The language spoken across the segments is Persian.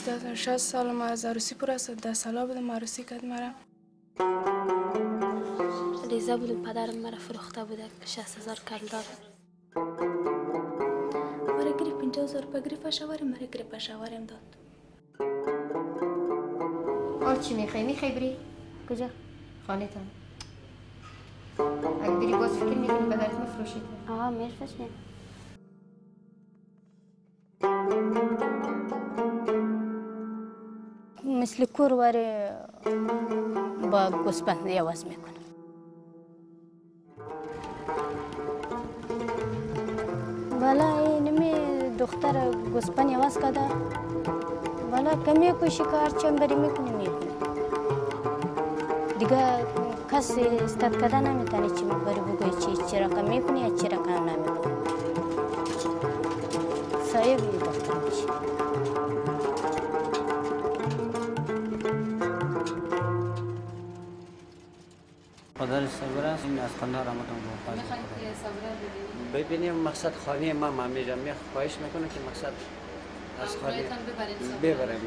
60 سال ما از عروسی پر است. 10 ساله بودم عروسی کرد مرا. ریزه بودم پدرم مرا فروخته بوده 60,000 کم داد. مرا گریف 50,000 روپه گریف پشاورم مرا گریف پشاورم داد. حال چی میخوای؟ میخوای بری؟ کجا؟ خانه تان. اگه بری باز فکر میکنی پدرت میفروشید؟ آها میفروشیم. مثل کور وری با گوسپند یواز میکنم. بالا اینمی دختر گوسپند یواز کرده. بالا کمی کوشی کار چون بری میکنیم دیگه کسی استاد کرده نمیتونه چی بری بگوی چی رقم میکنی یا چی رقم نمیکنی. صاحب دختر میشه. خدا صبر است این از خانه رمضان با ببینیم مقصد خانه ما میجم خواهش میکنه که مقصد از خانه ببریم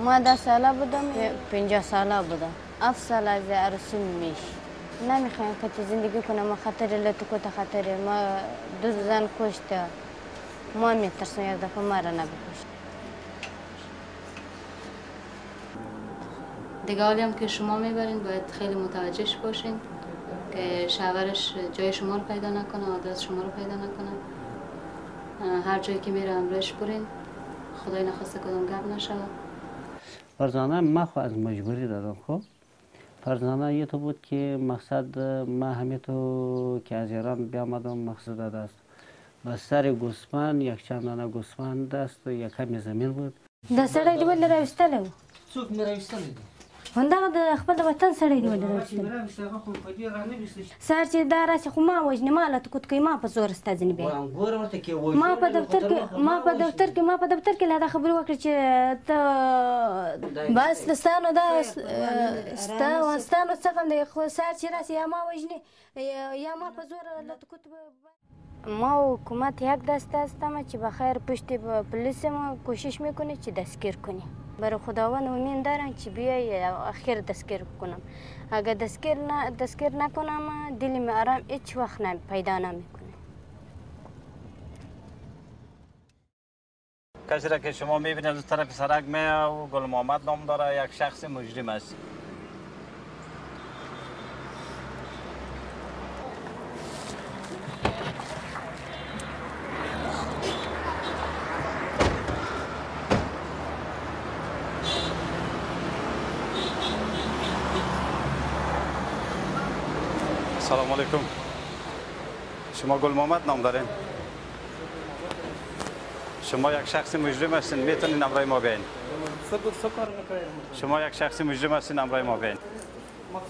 ما 10 ساله بودم 50 ساله بودم 7 سال از عروسی میش نمیخوایم که زندگی کنم ما خطر لطکوت خطر ما دو زن کشته ما میترسم یک دفعه ما را نبکشت. دیگه حالی هم که شما میبرین باید خیلی متوجهش باشین که شوهرش جای شما رو پیدا نکنه آدرس شما رو پیدا نکنه. هر جایی که میره همراهش برین خدای نخواسته کدام گپ نشود. فرزانه ما خو از مجبوری دادم. خب فرزانه یه تو بود که مقصد ما همه تو که از ایران بیامدم مقصد داده است با سر گوسفند یک چند دانه گوسفند است و یک کمی زمین بود. د سړی دی ولې راوستلی و؟ څوک مې راوستلی دی؟ همدغه د خپل وطن سړی دی ولې راوستلی؟ سهار چې دا راسي خو ما وژني ما له تکوت کوي ما په زور ستا ځینې بیا ما په دفتر کې لا دا خبرې وکړې چې ته بس ستانو دا ستانو څخه دی خو سهار چې راسي یا ما وژني یا ما په زور له تکوت ما حکومت یک دسته هستم که بخیر پشت پلیس ما کوشش میکنه که دستگیر کنی. برای خداوند امید دارم که بیای اخیر دستگیر کنم. اگر دستگیر نکنم دلم آرام هیچ وقت پیدا نمیکنه. کسی را که شما میبینید از طرف سرک و گل محمد نام داره یک شخص مجرم است. سلام علیکم. شما گل محمد نام دارین؟ شما یک شخص مجرم هستین میتونین امرای ما بیاین. شما یک شخص مجرم هستین امرای ما بیاین. ما